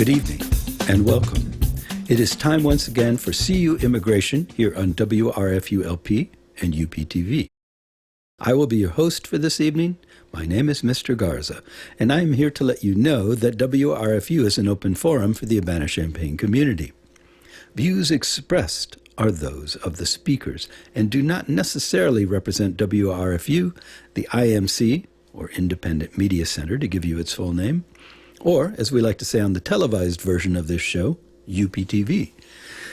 Good evening and welcome. It is time once again for CU Immigration here on WRFU-LP and UPTV. I will be your host for this evening. My name is Mr. Garza, and I am here to let you know that WRFU is an open forum for the Urbana-Champaign community. Views expressed are those of the speakers and do not necessarily represent WRFU, the IMC, or Independent Media Center to give you its full name, or, as we like to say on the televised version of this show, UPTV.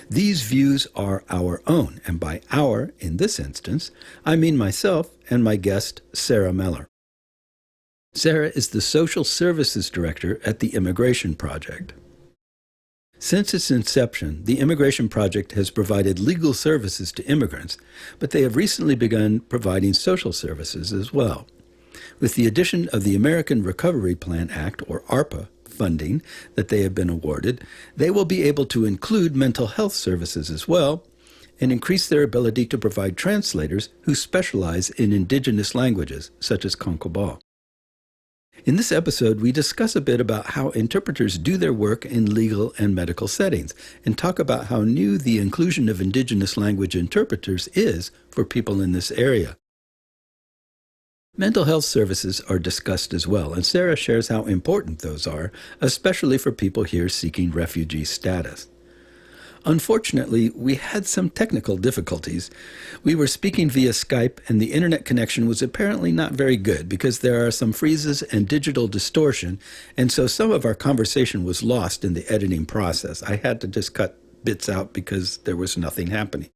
These views are our own, and by our, in this instance, I mean myself and my guest, Sarah Mellor. Sarah is the Social Services Director at the Immigration Project. Since its inception, the Immigration Project has provided legal services to immigrants, but they have recently begun providing social services as well. With the addition of the American Recovery Plan Act, or ARPA, funding that they have been awarded, they will be able to include mental health services as well and increase their ability to provide translators who specialize in indigenous languages, such as Concobal. In this episode, we discuss a bit about how interpreters do their work in legal and medical settings, and talk about how new the inclusion of indigenous language interpreters is for people in this area. Mental health services are discussed as well, and Sarah shares how important those are, especially for people here seeking refugee status. Unfortunately, we had some technical difficulties. We were speaking via Skype, and the internet connection was apparently not very good because there are some freezes and digital distortion, and so some of our conversation was lost in the editing process. I had to just cut bits out because there was nothing happening.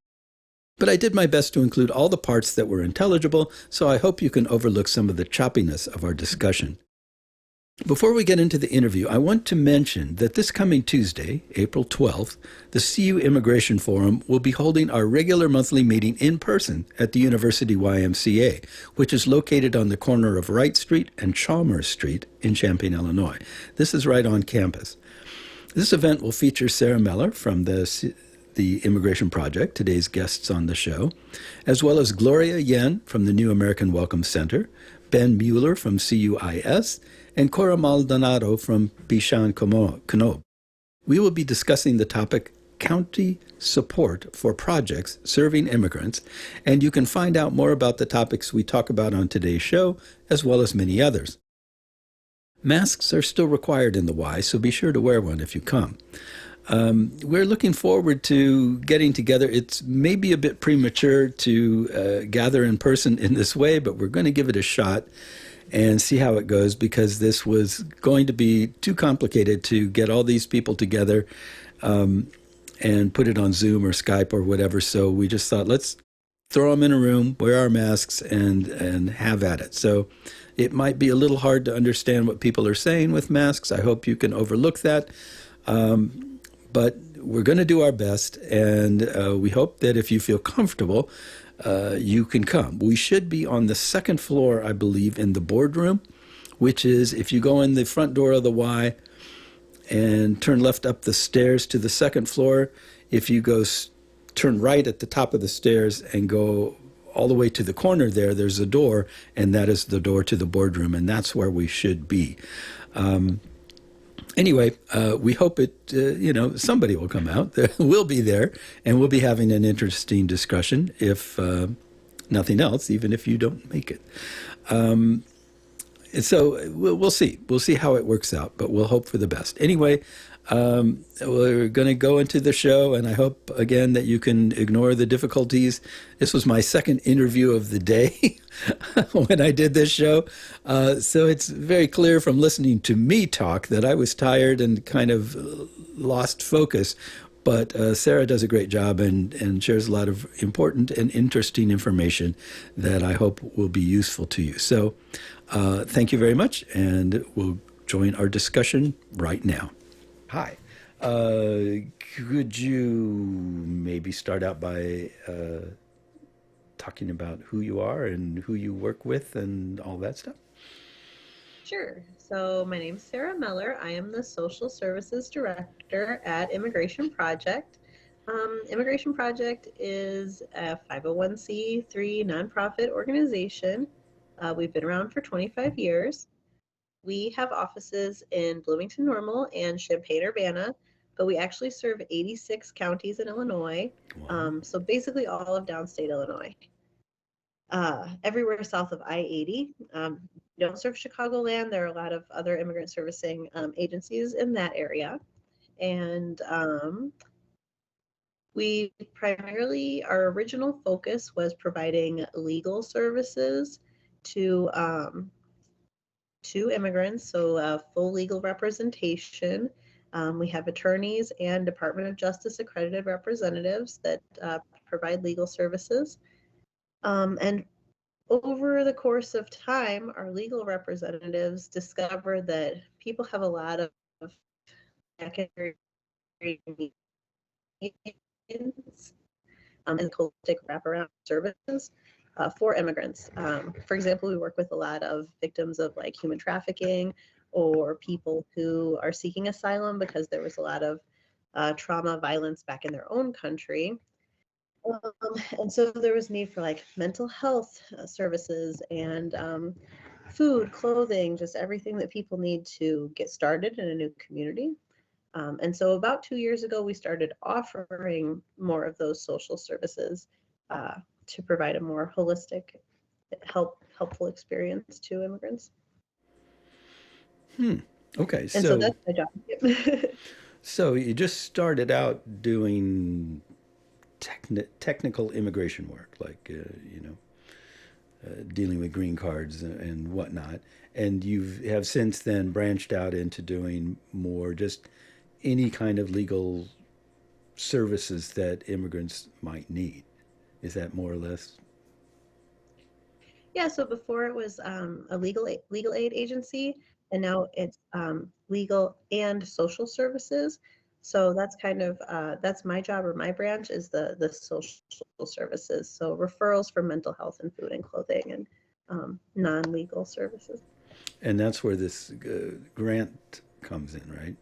But I did my best to include all the parts that were intelligible, so I hope you can overlook some of the choppiness of our discussion. Before we get into the interview, I want to mention that this coming Tuesday, April 12th, the CU Immigration Forum will be holding our regular monthly meeting in person at the University YMCA, which is located on the corner of Wright Street and Chalmers Street in Champaign, Illinois. This is right on campus. This event will feature Sarah Mellor from the Immigration Project, today's guests on the show, as well as Gloria Yen from the New American Welcome Center, Ben Mueller from CUIS, and Cora Maldonado from Bishan Canob. We will be discussing the topic County Support for Projects Serving Immigrants, and you can find out more about the topics we talk about on today's show, as well as many others. Masks are still required in the Y, so be sure to wear one if you come. We're looking forward to getting together. It's maybe a bit premature to gather in person in this way, but we're going to give it a shot and see how it goes, because this was going to be too complicated to get all these people together and put it on Zoom or Skype or whatever. So we just thought, let's throw them in a room, wear our masks, and have at it. So it might be a little hard to understand what people are saying with masks. I hope you can overlook that. But we're going to do our best, and we hope that if you feel comfortable, you can come. We should be on the second floor, I believe, in the boardroom, which is if you go in the front door of the Y and turn left up the stairs to the second floor, if you go turn right at the top of the stairs and go all the way to the corner there's a door, and that is the door to the boardroom, and that's where we should be. Anyway, we hope somebody will come out. We'll be there, and we'll be having an interesting discussion, if nothing else, even if you don't make it. So we'll see. We'll see how it works out, but we'll hope for the best. Anyway, we're going to go into the show, and I hope, again, that you can ignore the difficulties. This was my second interview of the day when I did this show. So it's very clear from listening to me talk that I was tired and kind of lost focus. But Sarah does a great job and shares a lot of important and interesting information that I hope will be useful to you. So thank you very much, and we'll join our discussion right now. Hi. Could you maybe start out by talking about who you are and who you work with and all that stuff? Sure. So my name is Sarah Mellor. I am the Social Services Director at Immigration Project. Immigration Project is a 501c3 nonprofit organization. We've been around for 25 years. we have offices in Bloomington Normal and Champaign-Urbana, but we actually serve 86 counties in Illinois. Wow. So basically all of downstate Illinois. Everywhere south of I-80. We don't serve Chicagoland. There are a lot of other immigrant servicing agencies in that area. And we primarily, our original focus was providing legal services to immigrants, so full legal representation. We have attorneys and Department of Justice accredited representatives that provide legal services. And over the course of time, our legal representatives discovered that people have a lot of secondary needs and holistic wraparound services for immigrants. For example, we work with a lot of victims of like human trafficking or people who are seeking asylum because there was a lot of trauma, violence back in their own country. And so there was need for like mental health services and food, clothing, just everything that people need to get started in a new community. And so about 2 years ago, we started offering more of those social services to provide a more holistic, helpful experience to immigrants. Okay, And so so that's my job. so you just started out doing technical immigration work, like dealing with green cards and whatnot, and you have since then branched out into doing more just any kind of legal services that immigrants might need. Is that more or less? Yeah, so before it was a legal aid agency, and now it's legal and social services. So that's kind of that's my job or my branch is the social services. So referrals for mental health and food and clothing and non-legal services. And that's where this grant comes in, right?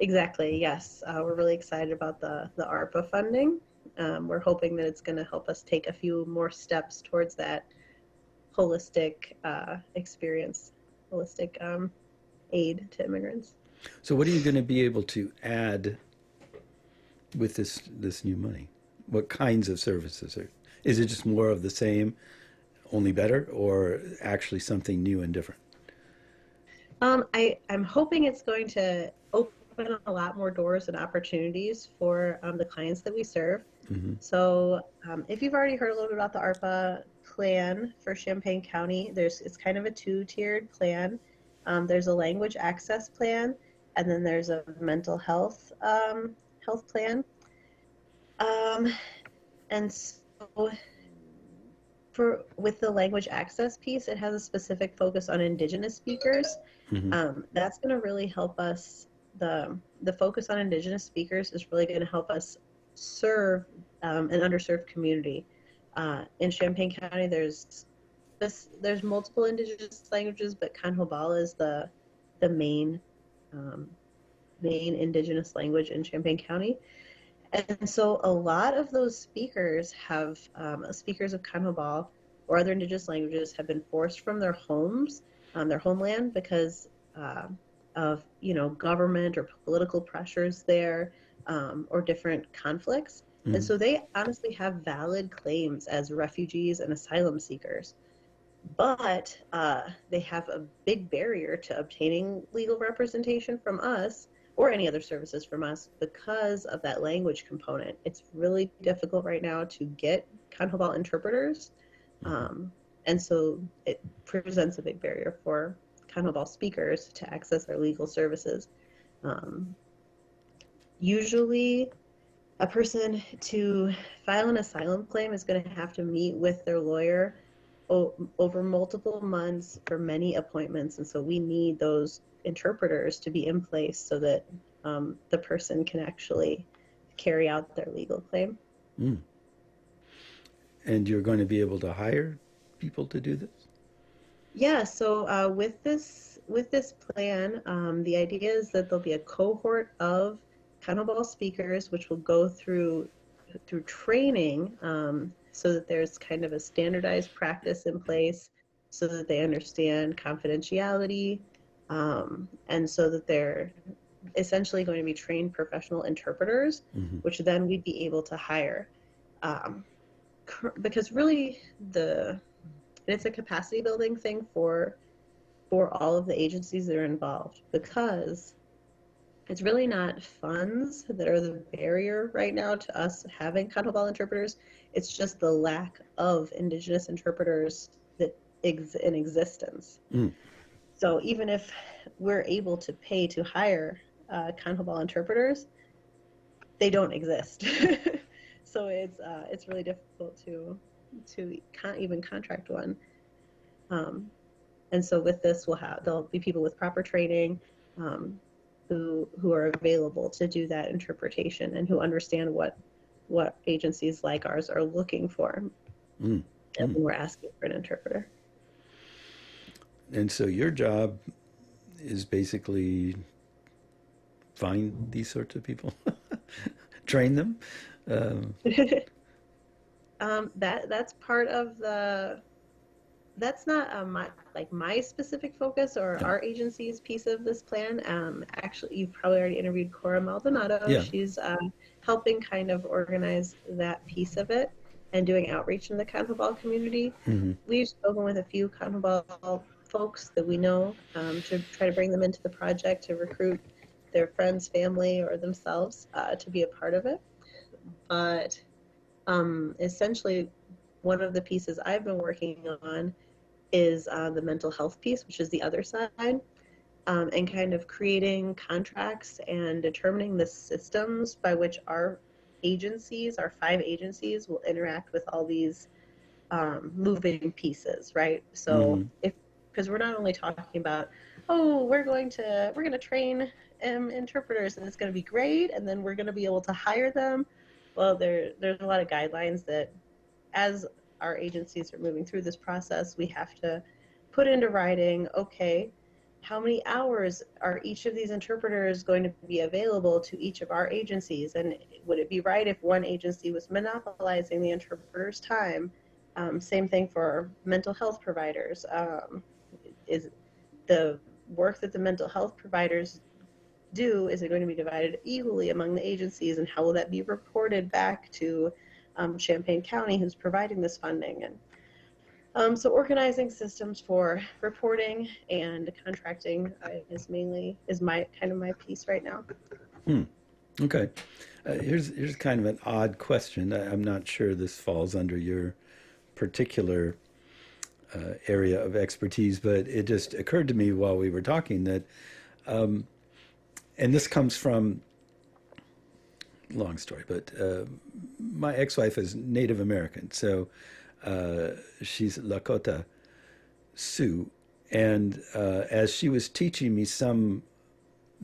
Exactly. Yes, we're really excited about the ARPA funding. We're hoping that it's going to help us take a few more steps towards that holistic experience, holistic aid to immigrants. So, what are you going to be able to add with this new money? What kinds of services are? Is it just more of the same, only better, or actually something new and different? I'm hoping it's going to open a lot more doors and opportunities for the clients that we serve. Mm-hmm. So if you've already heard a little bit about the ARPA plan for Champaign County, it's kind of a two-tiered plan. There's a language access plan, and then there's a mental health plan. Um, and so with the language access piece, it has a specific focus on Indigenous speakers. Mm-hmm. That's going to really help us. The focus on Indigenous speakers is really going to help us serve an underserved community. In Champaign County, there's multiple Indigenous languages, but Kanhobala is the main Indigenous language in Champaign County. And so a lot of those speakers speakers of Kanhobal or other indigenous languages have been forced from their homes, their homeland, because of government or political pressures there, or different conflicts. And Mm-hmm. so they honestly have valid claims as refugees and asylum seekers. But they have a big barrier to obtaining legal representation from us or any other services from us because of that language component. It's really difficult right now to get Kanhobal interpreters. Mm-hmm. And so it presents a big barrier for Kanhobal speakers to access our legal services. Um, Usually, a person to file an asylum claim is going to have to meet with their lawyer over multiple months for many appointments. And so we need those interpreters to be in place so that the person can actually carry out their legal claim. Mm. And you're going to be able to hire people to do this? Yeah, so with this plan, the idea is that there'll be a cohort of Kanobal speakers, which will go through training, so that there's kind of a standardized practice in place. so that they understand confidentiality, and so that they're essentially going to be trained professional interpreters, which then we'd be able to hire. Um, because really it's a capacity building thing for all of the agencies that are involved, because it's really not funds that are the barrier right now to us having CONMEBOL interpreters. It's just the lack of Indigenous interpreters that in existence. So even if we're able to pay to hire CONMEBOL interpreters, they don't exist. So it's really difficult to even contract one. And so with this, there'll be people with proper training, who are available to do that interpretation and who understand what agencies like ours are looking for when we're asking for an interpreter. And so your job is basically find these sorts of people, train them. That's part of that's not my specific focus or our agency's piece of this plan. Actually, you've probably already interviewed Cora Maldonado. Yeah. She's helping kind of organize that piece of it and doing outreach in the CONMEBOL community. We've spoken with a few CONMEBOL folks that we know, to try to bring them into the project, to recruit their friends, family, or themselves to be a part of it. But essentially, one of the pieces I've been working on is the mental health piece, which is the other side, and kind of creating contracts and determining the systems by which our 5 agencies, will interact with all these moving pieces, right? So because we're not only talking about, oh, we're going to train interpreters and it's going to be great, and then we're going to be able to hire them. Well, there's a lot of guidelines that, as our agencies are moving through this process, we have to put into writing, okay, how many hours are each of these interpreters going to be available to each of our agencies? And would it be right if one agency was monopolizing the interpreter's time? Same thing for mental health providers. Is the work that the mental health providers do, is it going to be divided equally among the agencies, and how will that be reported back to Champaign County, who's providing this funding? And so organizing systems for reporting and contracting is my piece right now. Okay. Here's kind of an odd question. I'm not sure this falls under your particular area of expertise, but it just occurred to me while we were talking that, and this comes from, long story, but my ex-wife is Native American, so she's Lakota Sioux, and as she was teaching me some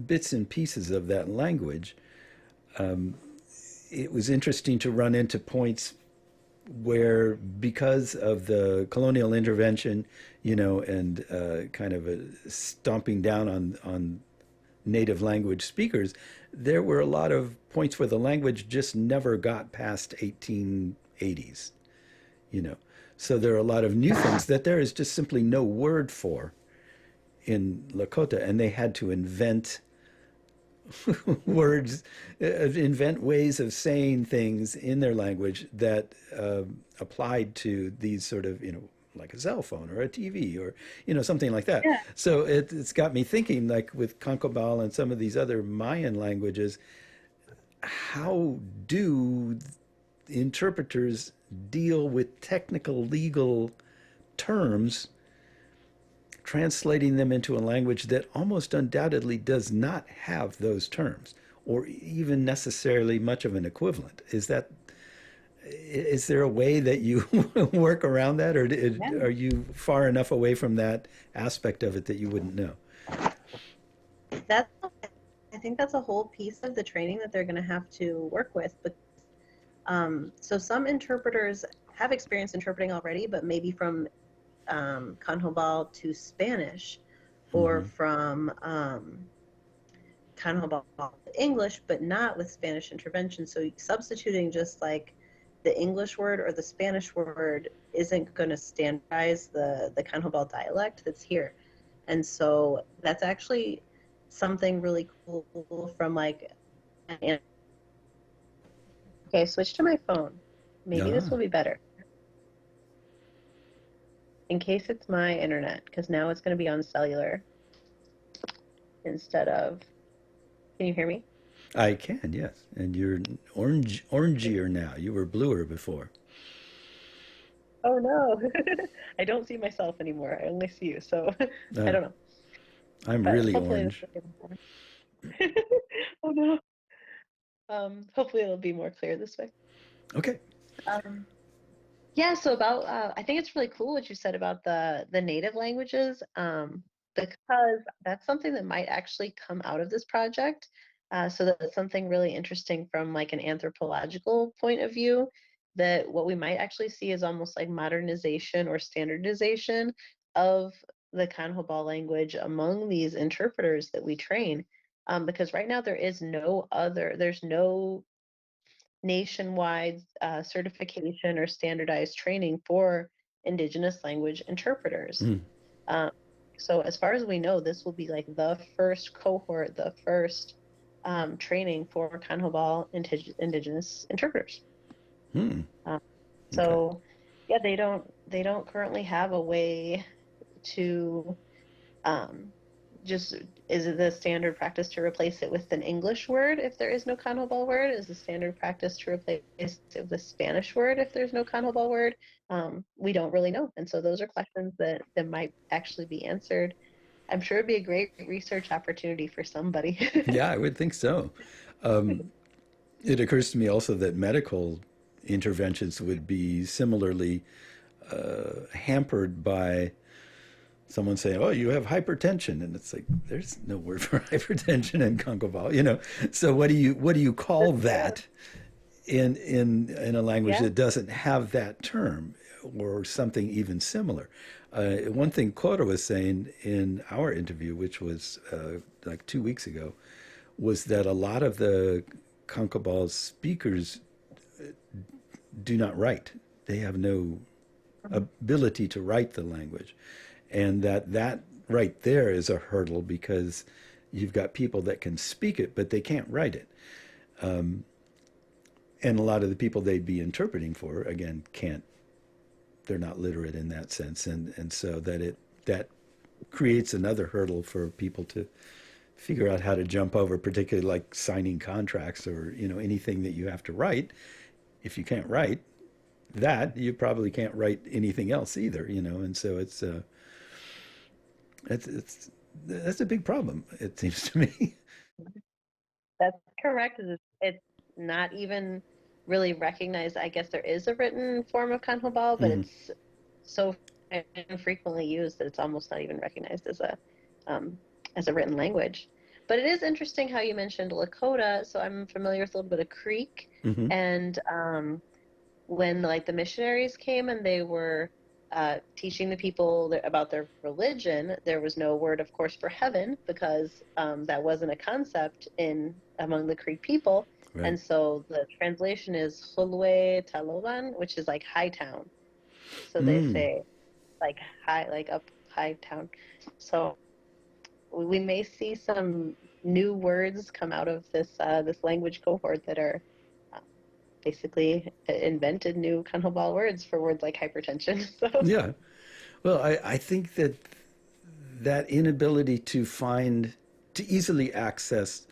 bits and pieces of that language, it was interesting to run into points where, because of the colonial intervention, and kind of a stomping down on native language speakers, there were a lot of points where the language just never got past 1880s, So there are a lot of new things that there is just simply no word for in Lakota, and they had to invent words, invent ways of saying things in their language that applied to these sort of, like a cell phone or a TV or, something like that. Yeah. So it's got me thinking, like with CONMEBOL and some of these other Mayan languages, how do interpreters deal with technical legal terms, translating them into a language that almost undoubtedly does not have those terms or even necessarily much of an equivalent? Is there a way that you work around that, or are you far enough away from that aspect of it that you wouldn't know? I think that's a whole piece of the training that they're going to have to work with. But so some interpreters have experience interpreting already, but maybe from CONMEBOL to Spanish, or from CONMEBOL to English, but not with Spanish intervention. So substituting just like the English word or the Spanish word isn't going to standardize the Canjobal dialect that's here. And so that's actually something really cool from like an, okay, switch to my phone. Maybe this Ah, will be better in case it's my internet, because now it's going to be on cellular instead of, can you hear me? I can, yes. And you're orangier now. You were bluer before. Oh no, I don't see myself anymore. I only see you. So I Uh, don't know, I'm but really hopefully this orange. will be more. Oh no. Hopefully it'll be more clear this way. Okay. Um, yeah, so about I think it's really cool what you said about the native languages, because that's something that might actually come out of this project. So that's something really interesting from like an anthropological point of view, that what we might actually see is almost like modernization or standardization of the Kanhobal language among these interpreters that we train. Because right now there's no nationwide certification or standardized training for Indigenous language interpreters. Mm. Um, so, as far as we know, this will be like the first cohort, the first training for Kanhobal Indigenous interpreters. Hmm. Um, Okay. so, yeah, they don't currently have a way to um, just is it the standard practice to replace it with an English word if there is no Canobal word? Is the standard practice to replace it with a Spanish word if there's no Canobal word? We don't really know. And so those are questions that might actually be answered. I'm sure it'd be a great research opportunity for somebody. Yeah, I would think so. Um, it occurs to me also that medical interventions would be similarly hampered by someone saying, "Oh, you have hypertension," and it's like there's no word for hypertension in Congo, you know. So what do you call that in a language Yeah. that doesn't have that term or something even similar? One thing Cora was saying in our interview, which was like 2 weeks ago, was that a lot of the Concobal's speakers do not write. They have no Mhm. ability to write the language, and that right there is a hurdle because you've got people that can speak it but they can't write it, and a lot of the people they'd be interpreting for again can't. They're not literate in that sense, and so that creates another hurdle for people to figure out how to jump over, particularly like signing contracts or anything that you have to write. If you can't write that, you probably can't write anything else either, and so it's that's a big problem, it seems to me. That's correct. It's not even really recognized. I guess there is a written form of Kanhobal, but Mm-hmm. it's so infrequently used that it's almost not even recognized um, as a written language. But it is interesting how you mentioned Lakota. So I'm familiar with a little bit of Creek, Mm-hmm. and when like the missionaries came and they were teaching the people about their religion, there was no word, of course, for heaven because that wasn't a concept in among the Creek people. Right. And so the translation is Hulwe Taloban, which is like high town. So they Mm. say like high, like up high town. So we may see some new words come out of this language cohort that are uh, basically invented new Kanhobal words for words like hypertension. So Yeah. Well, I think that that inability to easily access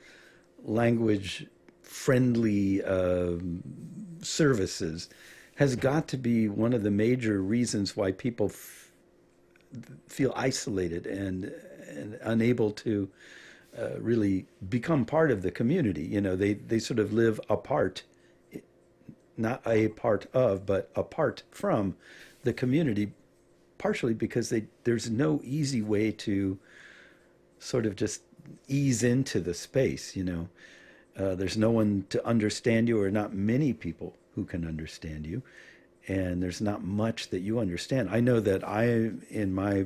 language friendly services has got to be one of the major reasons why people feel isolated and unable to really become part of the community. They sort of live apart, not a part of, but apart from the community, partially because there's no easy way to sort of just ease into the space. There's no one to understand you, or not many people who can understand you, and there's not much that you understand. I know that in my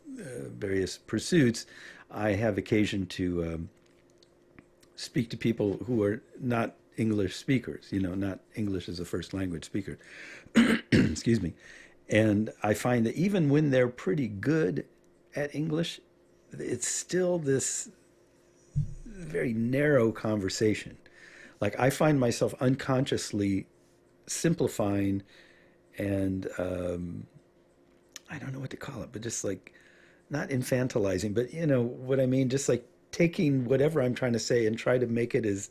various pursuits, I have occasion to speak to people who are not English speakers, not English as a first language speaker. Excuse me. And I find that even when they're pretty good at English, it's still this very narrow conversation. Like I find myself unconsciously simplifying and I don't know what to call it, but just like not infantilizing, but you know what I mean? Just like taking whatever I'm trying to say and try to make it as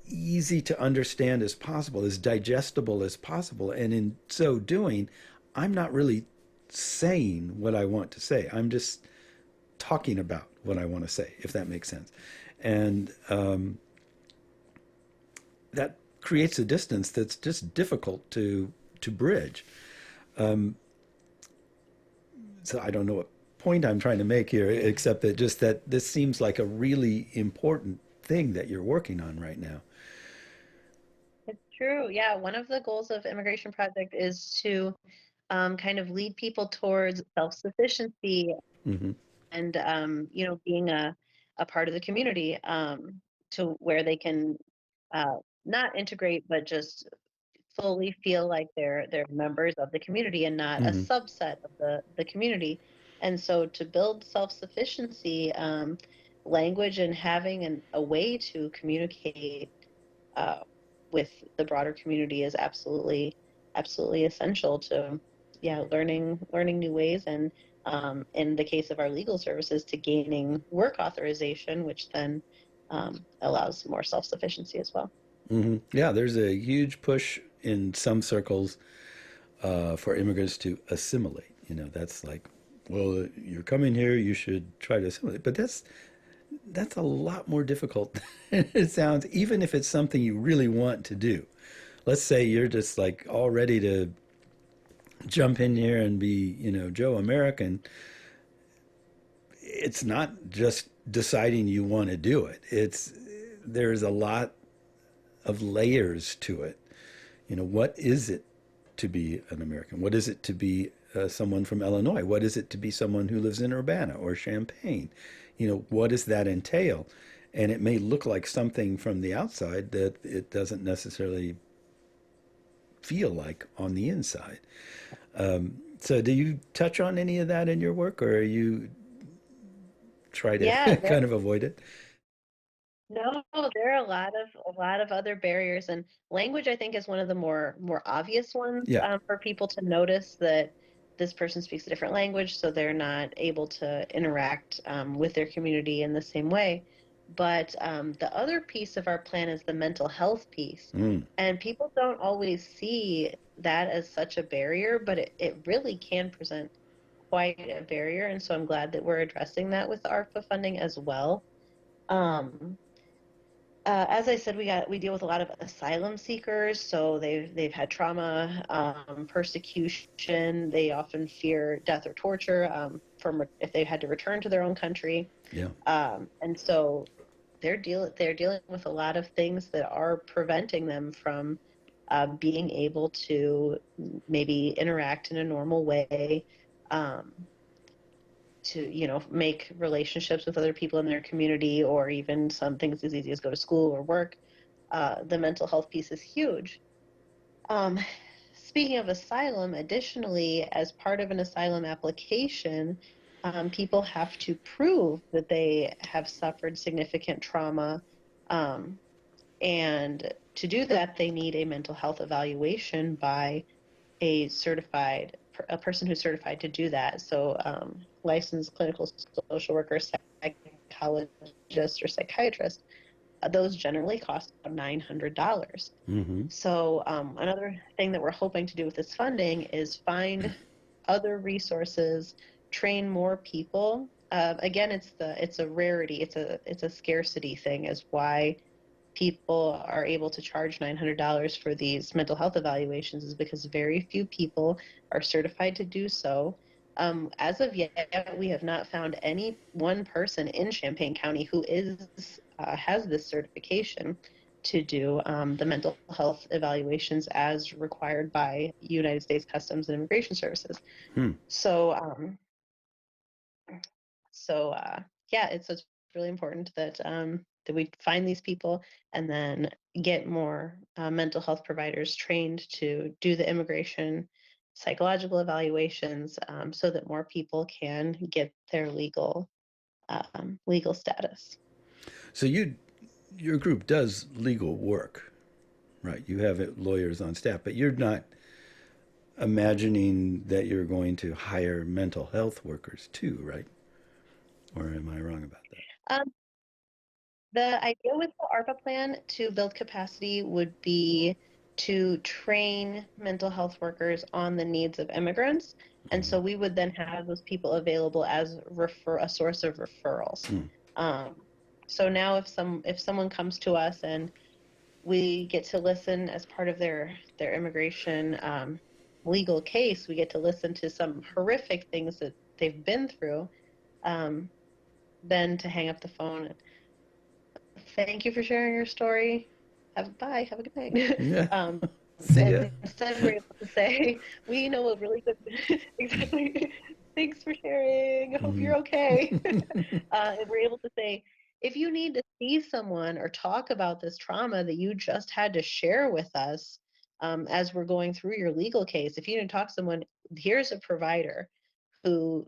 easy to understand as possible, as digestible as possible. And in so doing, I'm not really saying what I want to say. I'm just talking about what I want to say, if that makes sense. And that creates a distance that's just difficult to bridge. So I don't know what point I'm trying to make here, except that just that this seems like a really important thing that you're working on right now. It's true. Yeah, one of the goals of Immigration Project is to kind of lead people towards self-sufficiency Mm-hmm. and being a part of the community, to where they can not integrate but just fully feel like they're members of the community and not a Mm-hmm. subset of the community. And so to build self-sufficiency, language and having a way to communicate uh, with the broader community is absolutely essential to, yeah, learning new ways, and in the case of our legal services, to gaining work authorization, which then allows more self-sufficiency as well. Mm-hmm. Yeah, there's a huge push in some circles for immigrants to assimilate. That's like, well, you're coming here, you should try to assimilate. But that's a lot more difficult than it sounds, even if it's something you really want to do. Let's say you're just like all ready to jump in here and be, Joe American. It's not just deciding you want to do it. There's a lot of layers to it. What is it to be an American? What is it to be someone from Illinois? What is it to be someone who lives in Urbana or Champaign? What does that entail? And it may look like something from the outside that it doesn't necessarily feel like on the inside. So, do you touch on any of that in your work, or you try to Yeah, kind of avoid it? no, there are a lot of other barriers, and language I think is one of the more obvious ones, Yeah. for people to notice that this person speaks a different language, so they're not able to interact with their community in the same way. But the other piece of our plan is the mental health piece, Mm. and people don't always see that as such a barrier, but it really can present quite a barrier, and so I'm glad that we're addressing that with ARPA funding as well. Um, as I said, we deal with a lot of asylum seekers, so they've had trauma, persecution. They often fear death or torture, from if they had to return to their own country, Yeah. and so they're dealing with a lot of things that are preventing them from being able to maybe interact in a normal way. Um, to make relationships with other people in their community, or even some things as easy as go to school or work. The mental health piece is huge. um, Speaking of asylum, additionally, as part of an asylum application, people have to prove that they have suffered significant trauma, um, and to do that they need a mental health evaluation by a person who's certified to do that. So licensed clinical social worker, psychologist, or psychiatrist. Those generally cost about $900. Mm-hmm. So another thing that we're hoping to do with this funding is find other resources, train more people. Again, it's a rarity, it's a scarcity thing, is why people are able to charge $900 for these mental health evaluations, is because very few people are certified to do so. As of yet, we have not found any one person in Champaign County who has this certification to do the mental health evaluations as required by United States Customs and Immigration Services. Hmm. So, so yeah, it's really important that we find these people and then get more mental health providers trained to do the immigration psychological evaluations, so that more people can get their legal status. So your group does legal work, right? You have lawyers on staff, but you're not imagining that you're going to hire mental health workers too, right? Or am I wrong about that? Um, the idea with the ARPA plan to build capacity would be to train mental health workers on the needs of immigrants. And so we would then have those people available as a source of referrals. Mm. Um, so now if someone comes to us and we get to listen as part of their immigration legal case, we get to listen to some horrific things that they've been through, then to hang up the phone and thank you for sharing your story. Have a good night. Yeah. um, See ya. and instead we're able to say, we know a really good exactly. Thanks for sharing. I hope you're okay. And we're able to say, if you need to see someone or talk about this trauma that you just had to share with us, as we're going through your legal case, if you need to talk to someone, here's a provider who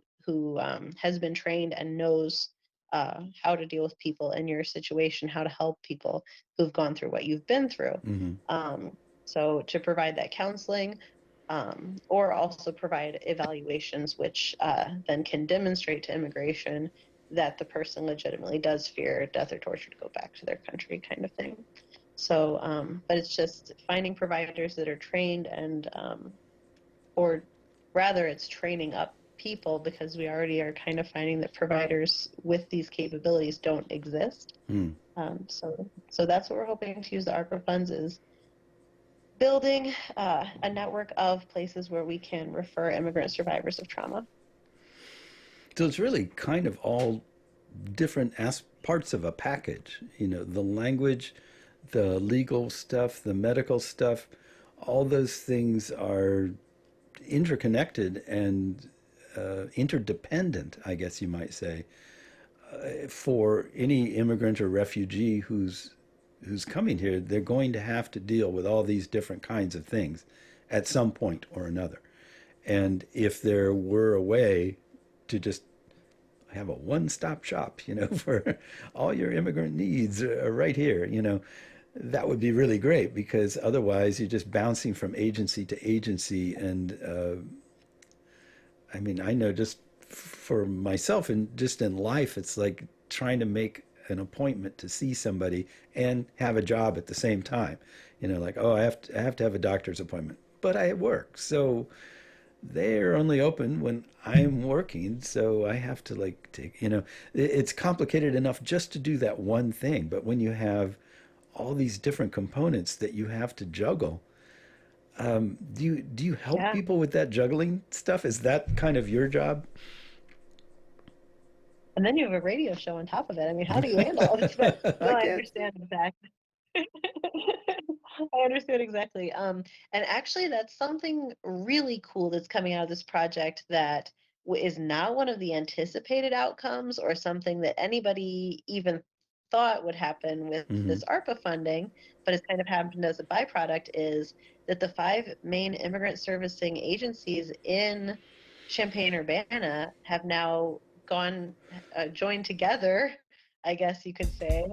has been trained and knows how to deal with people in your situation, how to help people who've gone through what you've been through. Mm-hmm. So to provide that counseling, or also provide evaluations, which then can demonstrate to immigration that the person legitimately does fear death or torture to go back to their country, kind of thing. So, but it's just finding providers that are trained and, or rather, it's training up people, because we already are kind of finding that providers with these capabilities don't exist. Mm. So that's what we're hoping to use the ARPA funds, is building a network of places where we can refer immigrant survivors of trauma. So it's really kind of all different parts of a package. You know, the language, the legal stuff, the medical stuff, all those things are interconnected and interdependent, I guess you might say, for any immigrant or refugee who's coming here. They're going to have to deal with all these different kinds of things at some point or another. And if there were a way to just have a one-stop shop, you know, for all your immigrant needs right here, you know, that would be really great, because otherwise you're just bouncing from agency to agency. And I mean, I know just for myself and just in life, it's like trying to make an appointment to see somebody and have a job at the same time. You know, like, oh, I have to have a doctor's appointment, but I work. So they're only open when I'm working, so I have to like take, you know, it's complicated enough just to do that one thing, but when you have all these different components that you have to juggle, do you help Yeah. people with that juggling stuff? Is that kind of your job? And then you have a radio show on top of it. I mean, how do you handle all this? But no, I I can't. understand exactly. I understand exactly. And actually, that's something really cool that's coming out of this project that is not one of the anticipated outcomes or something that anybody even thought would happen with Mm-hmm. this ARPA funding, but it's kind of happened as a byproduct, is that the 5 main immigrant servicing agencies in Champaign-Urbana have now joined together, I guess you could say,